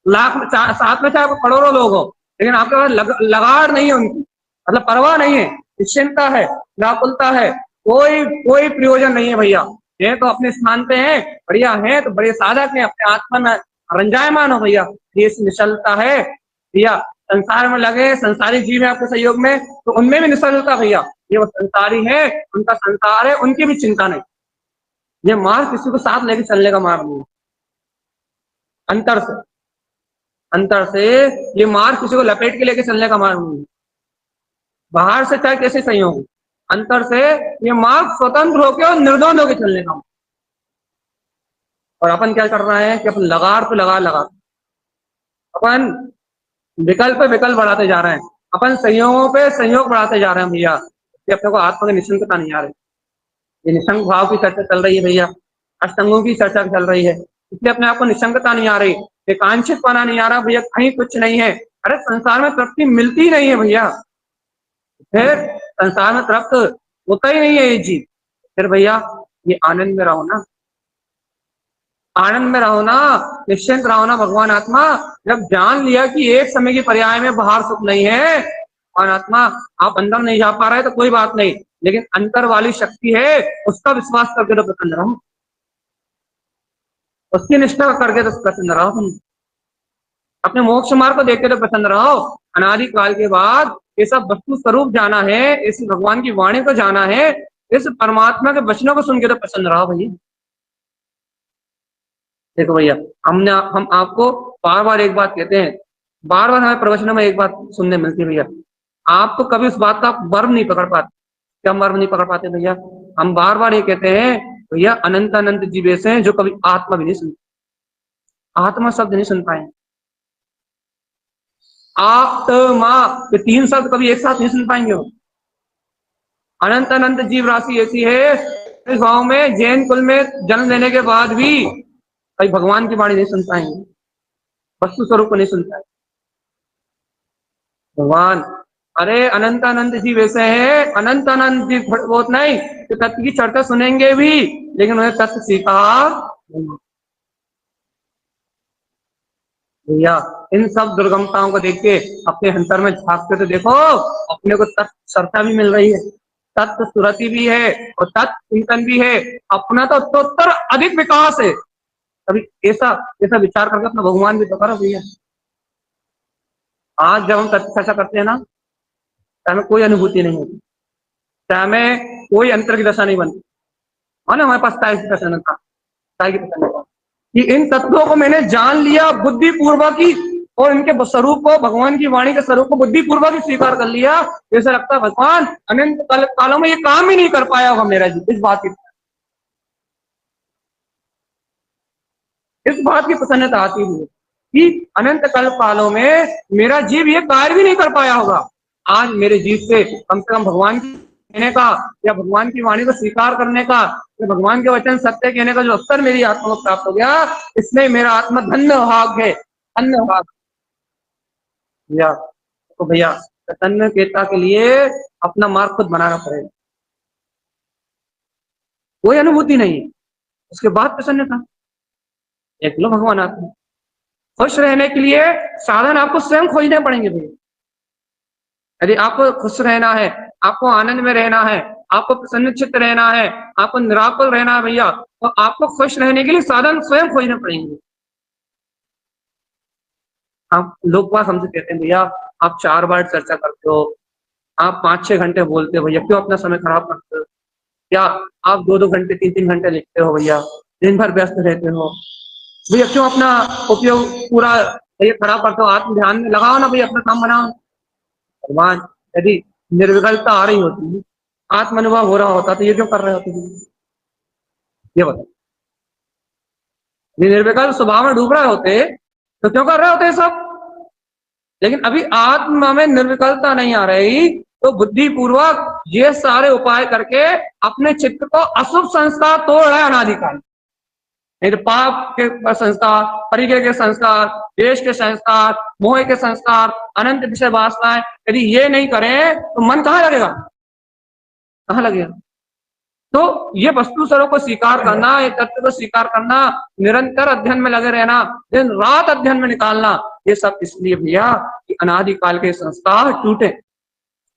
साथ में चाहे आपको करोड़ों लोग हो, लेकिन आपके पास लगाड़ नहीं है उनकी, मतलब परवाह नहीं है, निश्चिंता है, व्याकुलता है, कोई कोई प्रयोजन नहीं है भैया। ये तो अपने स्थान पे है, बढ़िया है, तो बड़े साधक है, अपने आत्मा में रंजायमान हो भैया। ये निश्चलता है भैया। संसार में लगे संसारी जीव है आपके सहयोग में, तो उनमें भी निश्चलता भैया। ये वो संसारी है, उनका संसार है, उनकी भी चिंता नहीं। ये मार्ग किसी को साथ लेके चलने का मार्ग नहीं, अंतर से ये मार्ग किसी को लपेट के लेके चलने का मार्ग नहीं, बाहर से चाहे कैसे सही हो, अंतर से ये मार्ग स्वतंत्र होकर और निर्द्वंद होकर चलने का। और अपन क्या कर रहे हैं कि अपन लगार पे लगा अपन विकल्प पे विकल्प बढ़ाते जा रहे हैं, अपन संयोगों पे संयोग बढ़ाते जा रहे हैं भैया। ये अपने को आत्मा की निश्चिंतता नहीं आ रही। ये निशंक भाव की चर्चा चल रही है भैया, अष्टंगों की चर्चा चल रही है, इसलिए अपने आप को निशंकता नहीं आ रही, एकांक्षित पाना नहीं आ रहा भैया, कहीं कुछ नहीं है। अरे संसार में तृप्ति मिलती नहीं है भैया, फिर संसार में तृप्त होता ही नहीं है ये जीव। फिर भैया ये आनंद में रहो ना, आनंद में रहो ना, निश्चिंत रहो ना भगवान आत्मा। जब जान लिया कि एक समय की पर्याय में बाहर सुख नहीं है, भगवान आत्मा आप अंदर नहीं जा पा रहे तो कोई बात नहीं, लेकिन अंतर वाली शक्ति है उसका विश्वास करके तो प्रसन्न रहो, उसकी निष्ठा करके तो प्रसन्न रहो, तुम अपने मोक्ष मार्ग को देख के तो प्रसन्न रहो। अनादि काल के बाद ये सब वस्तु स्वरूप जाना है, इस भगवान की वाणी को जाना है, इस परमात्मा के वचनों को सुन के तो प्रसन्न रहो भैया। देखो भैया, हम आपको बार बार एक बात कहते हैं, बार बार हमें प्रवचनों में एक बात सुनने मिलती है भैया, आप तो कभी उस बात का मर्म नहीं पकड़ पाते। क्या मर्म नहीं पकड़ पाते भैया? हम बार बार ये कहते हैं भैया, अनंत अनंत जीव ऐसे हैं जो कभी आत्मा भी नहीं सुनते, आत्मा शब्द नहीं सुन पाए, आत्मा ये तीन शब्द कभी एक साथ नहीं सुन पाएंगे वो। अनंत अनंत जीव राशि ऐसी है इस गांव में, जैन कुल में जन्म लेने के बाद भी कभी भगवान की वाणी नहीं सुन पाएंगे, वस्तु स्वरूप को नहीं सुन पाएंगे भगवान। अरे अनंत अनंत जीव ऐसे हैं, अनंत अनंत जीव बहुत नहीं तो तत्व की चर्चा सुनेंगे भी, लेकिन उन्हें तत्व स्वीकार नहीं। भैया इन सब दुर्गमताओं को देख के अपने अंतर में झांकते तो देखो, अपने को तत्व चर्चा भी मिल रही है, तत्व सुरति भी है और तत्व चिंतन भी है, अपना तो उत्तरोत्तर अधिक विकास है। कभी ऐसा ऐसा विचार करके अपना भगवान भी तो करो भैया। आज जब हम तत्व चर्चा करते हैं ना, चाहे हमें कोई अनुभूति नहीं होती, चाहे हमें कोई अंतर की दशा नहीं बनती, है ना, हमारे पास काय की प्रसन्नता, काय की प्रसन्नता कि इन तत्वों को मैंने जान लिया बुद्धि पूर्वक ही, और इनके स्वरूप को, भगवान की वाणी के स्वरूप को बुद्धि पूर्वक ही स्वीकार कर लिया। जैसा लगता है भगवान अनंत कालों में ये काम ही नहीं कर पाया होगा मेरा जी। इस बात की प्रसन्नता आती है कि अनंत कल्प कालों में मेरा जीव ये कार्य भी नहीं कर पाया होगा। आज मेरे जीव से कम भगवान कहने का या भगवान की वाणी को स्वीकार करने का या भगवान के वचन सत्य कहने का जो अवसर मेरी आत्मा को प्राप्त हो गया, इसमें मेरा आत्मा धन्य भाग है, धन्य भाग भैया। तो भैया प्रसन्नता के लिए अपना मार्ग खुद बनाना पड़ेगा, कोई अनुभूति नहीं, उसके बाद प्रसन्नता एक लो भगवान आत्मा। खुश रहने के लिए साधन आपको स्वयं खोजने पड़ेंगे भैया। यदि आपको खुश रहना है, आपको आनंद में रहना है, आपको प्रसन्न चित्त रहना है, आपको निराकुल रहना है भैया, तो आपको खुश रहने के लिए साधन स्वयं खोजने पड़ेंगे। आप लोग बात हमसे कहते हैं भैया आप 4 बार चर्चा करते हो, आप 5-6 घंटे बोलते हो भैया, क्यों अपना समय खराब करते हो? क्या आप 2-2 घंटे 3-3 घंटे लिखते हो भैया, दिन भर व्यस्त रहते हो भैया, क्यों अपना उपयोग पूरा भैया खराब करते हो? आत्म ध्यान में लगाओ ना भैया, अपना काम बनाओ। भगवान यदि निर्विकल्पता आ रही होती, आत्म अनुभव हो रहा होता, तो ये क्यों कर रहे होते? ये बताओ, निर्विकल्प स्वभाव में डूब रहे होते तो क्यों कर रहे होते सब? लेकिन अभी आत्मा में निर्विकल्पता नहीं आ रही, तो बुद्धि पूर्वक ये सारे उपाय करके अपने चित्त को अशुभ संस्कार तोड़ रहा है अनादिकाल। नहीं तो पाप के संस्कार, परिचय के संस्कार, देश के संस्कार, मोह के संस्कार, अनंत विषय वासनाएं, यदि ये नहीं करें तो मन कहाँ लगेगा, कहाँ लगेगा? तो ये वस्तु स्वरूप को स्वीकार करना, ये तत्व को स्वीकार करना, निरंतर अध्ययन में लगे रहना, दिन रात अध्ययन में निकालना, ये सब इसलिए भैया कि अनादिकाल के संस्कार टूटे,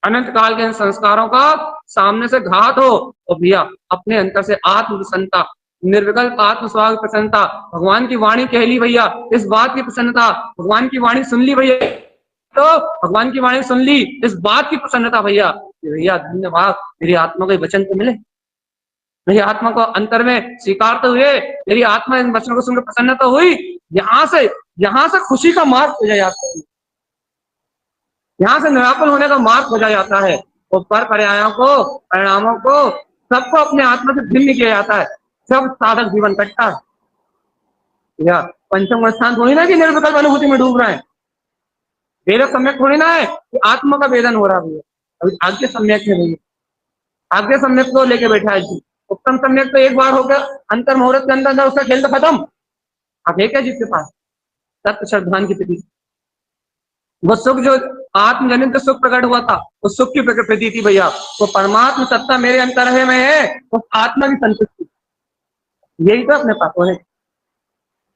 अनंत काल के संस्कारों का सामने से घात हो, और भैया अपने अंतर से आत्म प्रसन्नता, निर्विकल्प आत्म स्वभाव की प्रसन्नता, भगवान की वाणी कह ली भैया, इस बात की प्रसन्नता, भगवान की वाणी सुन ली भैया, तो भगवान की वाणी सुन ली, इस बात की प्रसन्नता भैया, भैया धन्यवाद मेरी आत्मा को वचन तो मिले, मेरी आत्मा को अंतर में स्वीकार तो हुए, मेरी आत्मा इन वचनों को सुनकर प्रसन्न तो हुई। यहाँ से खुशी का मार्ग खोजा जाता है, यहाँ से निराकुल होने का मार्ग खोजा जाता है, वो पर पर्यायों को, परिणामों को सबको अपने आत्मा से भिन्न किया जाता है, सब साधक जीवन कटता है। या पंचम स्थान थोड़ी ना कि निर्विकल्प अनुभूति में डूब रहे हैं, वेद सम्यक थोड़ी ना है कि आत्मा का वेदन हो रहा है, अभी आज्ञा सम्यक है भैया, आज्ञा सम्यक को लेके बैठा है जी, उत्तम सम्यक तो एक बार हो गया, अंतर मुहूर्त के अंदर उसका खेल तो खत्म। अब है क्या जिसके पास तत्व श्रद्धान की स्थिति, वो सुख जो आत्मजनित सुख प्रकट हुआ था, उस सुख की प्रकृति थी भैया, वो परमात्मा सत्ता मेरे अंतर है में है, उस आत्मा की संतुष्टि, यही तो अपने पास है।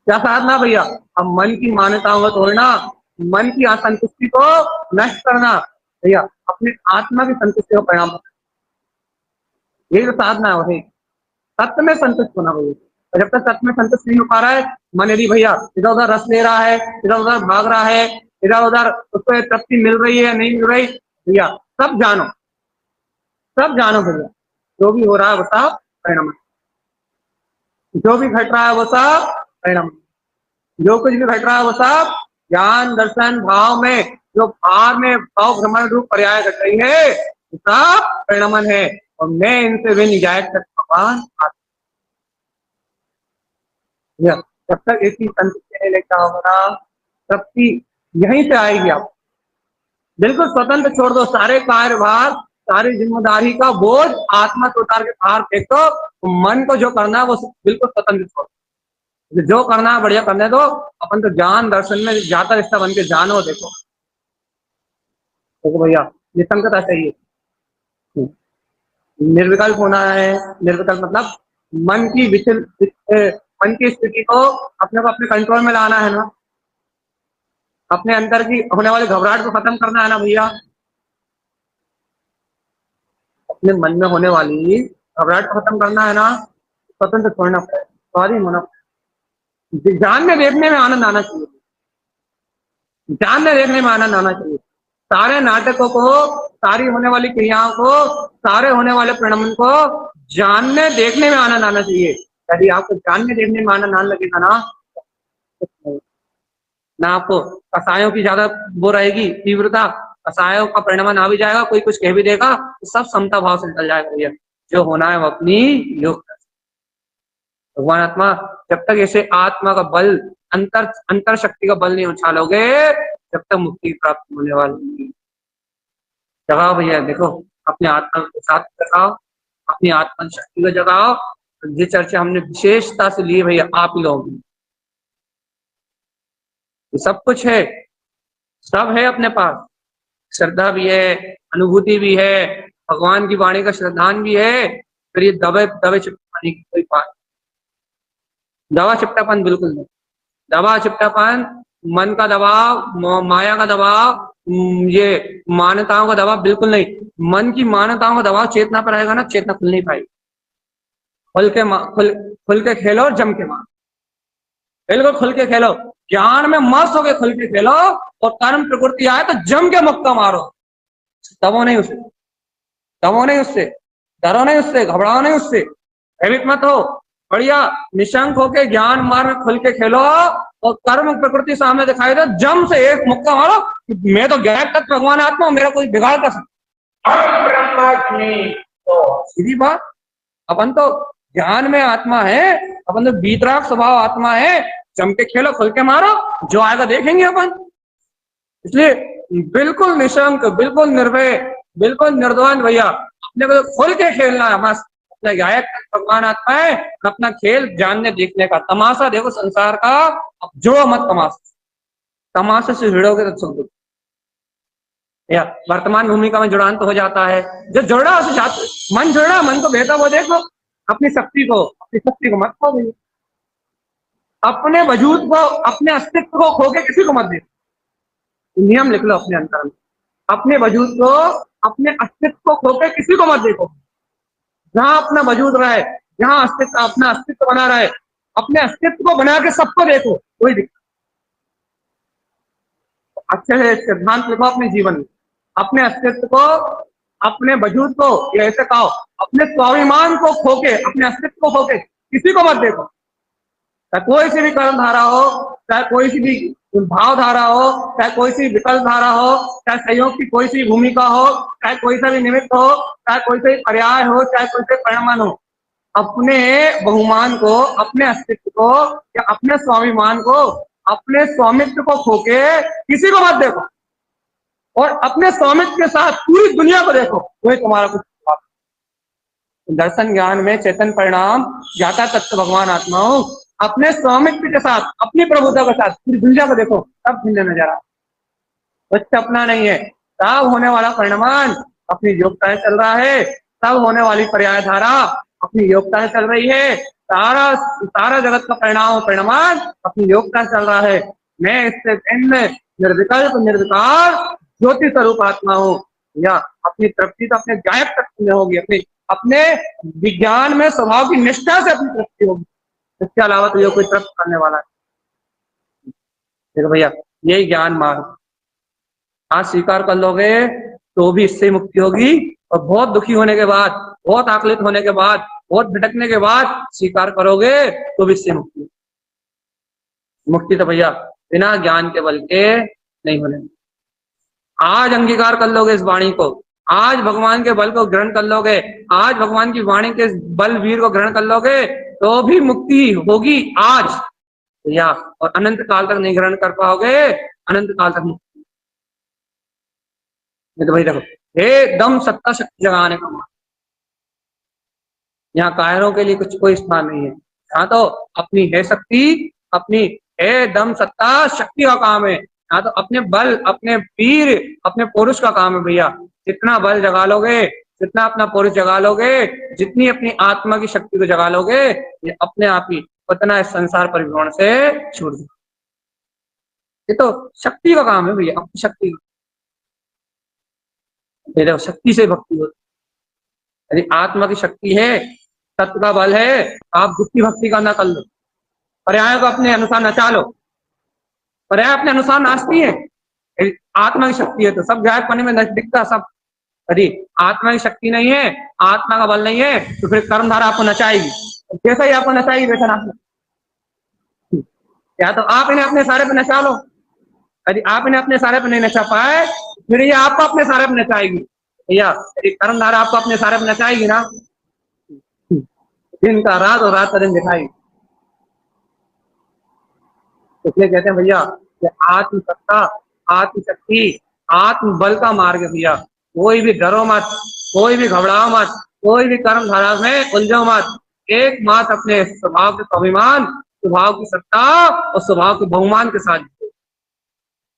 क्या साधना भैया? अब मन की मान्यताओं को तोड़ना, मन की असंतुष्टि को नष्ट करना भैया, अपने आत्मा की संतुष्टि को परिणाम, यही तो साधना है वही, सत्य में संतुष्ट होना भैया। और जब तक सत्य में संतुष्ट नहीं हो पा रहा है, मन यदि भैया इधर उधर रस ले रहा है, इधर उधर भाग रहा है, इधर उधर उसको तृप्ति मिल रही है नहीं मिल रही भैया, सब जानो, सब जानो भैया, जो भी हो रहा है वो सब परिणाम, जो भी घट रहा है वो सब परिणाम, जो कुछ भी घट रहा है वो सब ज्ञान दर्शन भाव में, जो भाव में भाव भ्रमण रूप पर्याय घट रही है वो सब परिणमन है, और मैं इनसे वे निजायत तक भगवान जब तक ऐसी संतुष्टि नहीं लेकर होगा, तृप्ति यहीं से आएगी। आप बिल्कुल स्वतंत्र छोड़ दो, सारे कार्यभार सारी जिम्मेदारी का बोझ आत्मा से उतार के बाहर फेंको, तो मन को जो करना है वो बिल्कुल स्वतंत्र छोड़, जो करना है बढ़िया करने दो, अपन तो ज्ञान दर्शन में ज्यादा रिश्ता बन के जानो। देखो देखो भैया, निसंगता चाहिए, निर्विकल्प होना है। निर्विकल्प मतलब मन की मन की स्थिति को अपने कंट्रोल में लाना है ना, अपने अंदर की होने वाली घबराहट को खत्म करना है ना भैया, अपने मन में होने वाली घबराहट को खत्म करना है ना, स्वतंत्र छोड़ना पड़ेगा, स्वाधीन होना पड़ेगा, जान में देखने में आनंद आना चाहिए, जान में देखने में आनंद आना चाहिए, सारे नाटकों को, सारी होने वाली क्रियाओं को, सारे होने वाले परिणाम को जानने देखने में आनंद आना चाहिए। यदि आपको जानने देखने में आनंद आने लगेगा ना आपको कसायों की ज्यादा वो रहेगी तीव्रता, कसायों का परिणाम आ भी जाएगा, कोई कुछ कह भी देगा तो सब समता भाव से निकल जाएगा भैया, जो होना है वो अपनी योग। भगवान आत्मा जब तक ऐसे आत्मा का बल, अंतर शक्ति का बल नहीं उछालोगे, जब तक मुक्ति प्राप्त होने वाली नहीं। जगाओ भैया, देखो अपने आत्मा के साथ जगाओ, अपनी आत्मा शक्ति को जगाओ। ये चर्चा हमने विशेषता से ली भैया आप ही लोग, सब कुछ है, सब है अपने पास, श्रद्धा भी है, अनुभूति भी है, भगवान की वाणी का श्रद्धान भी है, फिर ये दबे दबे चिपकाने की कोई बात, दवा चिपटापन बिल्कुल नहीं, दवा चिपटापन, मन का दबाव, माया का दबाव, ये मान्यताओं का दबाव बिल्कुल नहीं। मन की मान्यताओं का दबाव चेतना पर रहेगा ना, चेतना खुल नहीं पाएगी। खुल के खेलो और जम के मारो, बिल्कुल खुल के खेलो, ज्ञान में मस्त होके खुल के खेलो, और कर्म प्रकृति आए तो जम के मुक्का मारो, दबो नहीं उसे, दबो नहीं उससे, डरो नहीं उससे, घबराओ नहीं उससे, भयभीत मत हो, बढ़िया निशंक होके ज्ञान मार्ग में खुल के खेलो, और कर्म प्रकृति सामने दिखाई दे जम से एक मुक्का मारो, मैं तो गैर तक भगवान आत्मा हूं, मेरा कोई बिगाड़ कर सकता, तो सीधी बात, अपन तो ज्ञान में आत्मा है, अपन तो बीतराग स्वभाव आत्मा है, जम के खेलो, खुल के मारो, जो आएगा देखेंगे अपन। इसलिए बिल्कुल निशंक, बिल्कुल निर्भय, बिल्कुल निर्द्वंद भैया, अपने को खुल के खेलना है, मस्त अपने गायक भगवान आत्मा है, अपना खेल जानने देखने का, तमाशा देखो संसार का, अब जो मत तमाशा, तमाशे से भिड़ोगे तो सुन, या वर्तमान भूमिका में जुड़ान तो हो जाता है, जो जुड़ा उसे मन जुड़ा, मन को बेहतर वो देखो, अपनी शक्ति को मत खो भैया, अपने वजूद को, अपने अस्तित्व को खो के किसी को मत देखो, नियम लिख लो अपने अंतर में, अपने वजूद को, अपने अस्तित्व को खो के किसी को मत देखो, जहां अपना वजूद रहे, जहां अस्तित्व, अपना अस्तित्व बना रहे, अपने अस्तित्व को बना के सबको देखो, कोई दिक्कत, अच्छे से सिद्धांत लिखो अपने जीवन में, अपने अस्तित्व को, अपने वजूद को, या ऐसे कहो अपने स्वाभिमान को खो के, अपने अस्तित्व को खो के किसी को मत देखो, चाहे कोई सी भी कर्म धारा हो, चाहे कोई सी भी भाव धारा हो, चाहे कोई सी विकल्प धारा हो, चाहे सहयोग की कोई सी भूमिका हो, चाहे कोई सा भी निमित्त हो, चाहे कोई सा पर्याय हो, चाहे कोई सा परिणाम हो, अपने बहुमान को, अपने अस्तित्व को, या अपने स्वाभिमान को, अपने स्वामित्व को खो के किसी को मत देखो, और अपने स्वामित्व के साथ पूरी दुनिया को देखो, वही तुम्हारा कुछ दर्शन ज्ञान में चेतन परिणाम ज्ञाता तत्व भगवान आत्मा हो, अपने स्वामित्व के साथ, अपनी प्रभुता के साथ पूरी दुनिया को देखो, सब भिन्न नजर आ, कुछ अपना नहीं है। सब होने वाला परिणाम अपनी योग्यता से चल रहा है, सब होने वाली पर्याय धारा अपनी योग्यता से चल रही है, सारा सारा जगत का परिणाम अपनी योग्यता से चल रहा है। मैं इससे भिन्न निर्विकल्प निर्विकार ज्योति स्वरूप आत्मा हूँ। या अपनी तृप्ति तो अपने गायक तत्व में होगी, अपने अपने विज्ञान में स्वभाव की निष्ठा से अपनी तृप्ति होगी। इसके अलावा तो ये कोई तृप्त करने वाला है। देखो भैया, यही ज्ञान मार्ग, आज स्वीकार कर लोगे तो भी इससे मुक्ति होगी, और बहुत दुखी होने के बाद, बहुत आकलित होने के बाद, बहुत भटकने के बाद स्वीकार करोगे तो भी इससे मुक्ति। मुक्ति तो भैया बिना ज्ञान के बल के नहीं होने। आज अंगीकार कर लोगे इस वाणी को, आज भगवान के बल को ग्रहण कर लोगे, आज भगवान की वाणी के बल वीर को ग्रहण कर लोगे तो भी मुक्ति होगी आज भैया। और अनंत काल तक नहीं ग्रहण कर पाओगे, अनंत काल तक मुक्ति नहीं। तो भाई देखो, हे दम सत्ता शक्ति जगाने का मार्ग, यहाँ कायरों के लिए कुछ कोई स्थान नहीं है। यहाँ तो अपनी है शक्ति, अपनी है दम सत्ता शक्ति का काम है। यहाँ तो अपने बल, अपने वीर, अपने पुरुष का काम है भैया। जितना बल जगा लोगे, जितना अपना पुरुष जगा लोगे, जितनी अपनी आत्मा की शक्ति को जगा लोगे, ये अपने आप ही उतना इस संसार परिभ्रमण से छूट जाए। ये तो शक्ति का काम है भैया, अपनी शक्ति। देखो शक्ति से भक्ति होती। यदि आत्मा की शक्ति है, तत्व का बल है, आप गुप्ती भक्ति का ना कर लो, पर्याय को अपने अनुसार नचा लो। पर्याय अपने अनुसार नाचती है, आत्मा की शक्ति है तो सब गायब पाने में दिखता सब। यदि आत्मा की शक्ति नहीं है, आत्मा का बल नहीं है, तो फिर कर्मधारा आपको नचाएगी। जैसा ही आपको नचाएगी वैसा नाच, या तो आप इन्हें अपने सारे पे नचा लो। यदि आप इन्हें अपने सारे पे नहीं नचा पाए, फिर ये आपको अपने सारे पे नचाएगी भैया। यदि कर्मधारा आपको अपने सारे पे नचाएगी ना, दिन का रात और रात का दिन दिखाएगी। इसलिए कहते हैं भैया कि आत्म सत्ता, आत्म शक्ति, आत्म बल का मार्ग है भैया। कोई भी डरो मत, कोई भी घबराओ मत, कोई भी कर्म धारा में उलझो मत। एक मात्र अपने स्वभाव के स्वाभिमान, स्वभाव की सत्ता और स्वभाव के बहुमान के साथ जियो।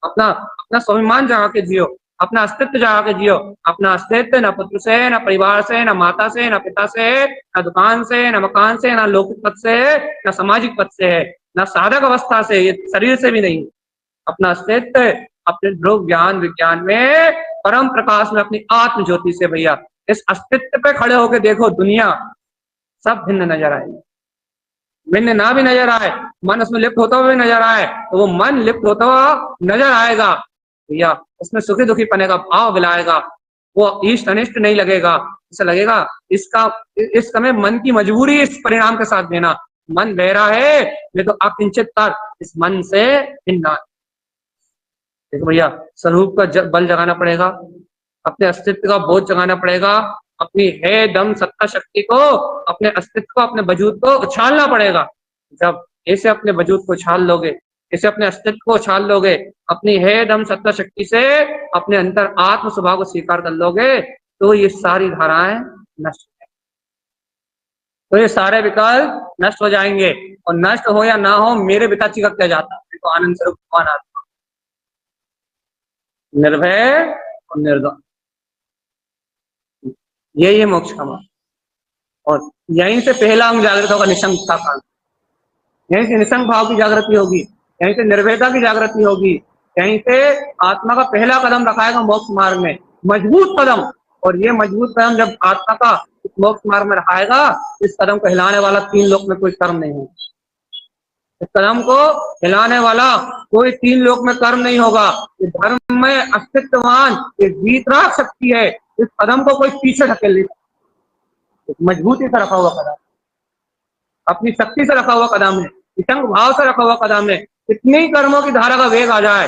अपना अपना स्वाभिमान जगा के जियो, अपना अस्तित्व जगा के जियो। अपना अस्तित्व न पुत्र से, न परिवार से, न माता से, न पिता से, न दुकान से, न मकान से, न लौकिक पद से, न सामाजिक पद से है, न साधक अवस्था से, ये शरीर से भी नहीं। अपना अस्तित्व अपने ध्रुव ज्ञान विज्ञान में, परम प्रकाश में, अपनी आत्म ज्योति से भैया। इस अस्तित्व पे खड़े होकर देखो, दुनिया सब भिन्न नजर आएगी। भिन्न ना भी नजर आए, मन उसमें लिप्त होता हुआ भी नजर आए, तो वो मन लिप्त होता हुआ नजर आएगा भैया। उसमें सुखी दुखी पने का भाव मिलाएगा, वो इष्ट अनिष्ट नहीं लगेगा। ऐसा लगेगा इसका इस समय मन की मजबूरी इस परिणाम के साथ देना। मन बहरा है, ये तो अकिंचित तर इस मन से भिन्न। देखो भैया, स्वरूप का बल जगाना पड़ेगा, अपने अस्तित्व का बोध जगाना पड़ेगा, अपनी है दम सत्ता शक्ति को, अपने अस्तित्व को, अपने वजूद को उछालना पड़ेगा। जब ऐसे अपने वजूद को उछाल लोगे, ऐसे अपने अस्तित्व को उछाल लोगे, अपनी है दम सत्ता शक्ति से अपने अंतर आत्म स्वभाव को स्वीकार कर लोगे, तो ये सारी धाराएं नष्ट हो जाएंगी, तो ये सारे विकल्प नष्ट हो जाएंगे। और नष्ट हो या ना हो, मेरे पिता जी का क्या जाता है, तो आनंद स्वरूप भगवान आत्मा निर्भय और निर्दोष, यही है मोक्ष का मार्ग। और यहीं से पहला अंग जागृत होगा, निशंकता का। यहीं से निशंक भाव की जागृति होगी, यहीं से निर्भयता की जागृति होगी, यहीं से आत्मा का पहला कदम रखाएगा मोक्ष मार्ग में, मजबूत कदम। और ये मजबूत कदम जब आत्मा का इस मोक्ष मार्ग में रखाएगा, इस कदम को हिलाने वाला तीन लोक में कोई कर्म नहीं है। इस कदम को हिलाने वाला कोई तीन लोक में कर्म नहीं होगा। ये धर्म में अस्तित्ववान, ये वीतराग शक्ति है। इस कदम को कोई पीछे ढकेल नहीं सकता। मजबूती से रखा हुआ कदम, अपनी शक्ति से रखा हुआ कदम है, निशंक भाव से रखा हुआ कदम है। कितनी कर्मों की धारा का वेग आ जाए,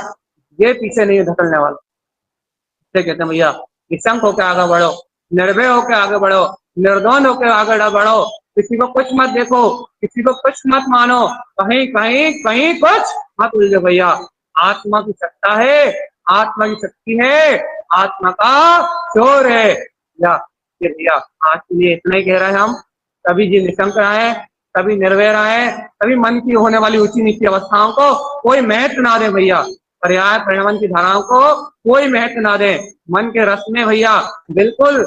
ये पीछे नहीं ढकलने वाला। इससे कहते हैं भैया, निशंक होकर आगे बढ़ो, निर्भय होकर आगे बढ़ो, निर्द्वंद होकर आगे बढ़ो। किसी को कुछ मत देखो, किसी को कुछ मत मानो, कहीं कहीं कहीं कुछ मत उलझो भैया। आत्मा की सत्ता है, आत्मा की शक्ति है, आत्मा का शोर है भैया। आज के लिए इतना ही कह रहे हैं हम। कभी जी निशंक रहे, कभी निर्भय रहे, कभी मन की होने वाली ऊंची नीची अवस्थाओं को कोई महत्व ना दे भैया। पर्याय परिणमन की धाराओं को कोई महत्व ना दे। मन के रस में भैया बिल्कुल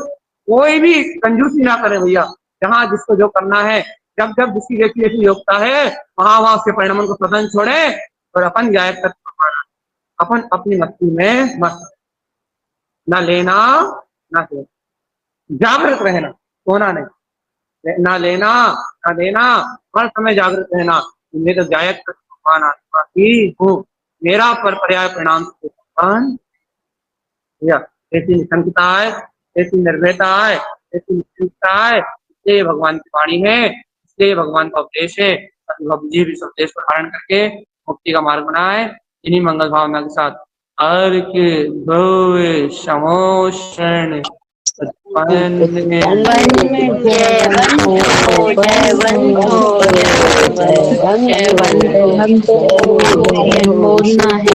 कोई भी कंजूसी ना करे भैया। जहाँ जिसको जो करना है, जब जब जिसकी जैसी जैसी योग्यता है, वहां वहां उसके परिणमन को स्वतंत्र छोड़े और अपन गायक तत्व पाना। अपन अपनी मस्ती में मस्त, ना लेना ना देना, जागृत रहना, सोना नहीं, ना लेना ना देना, हर समय जागृत रहना। मैं तो गायक भगवान आत्मा की हूँ, मेरा पर पर्याय परिणाम से भगवान भैया। ऐसी निशंकता है, ऐसी निर्भयता है, ऐसी निश्चिंतता है, इसलिए भगवान की वाणी है, इसलिए भगवान का उपदेश है। जी भी इस उपदेश को धारण करके मुक्ति का मार्ग बनाए। इन्हीं मंगल भावना के साथ अर्घ भव्य समोषण बोलना है।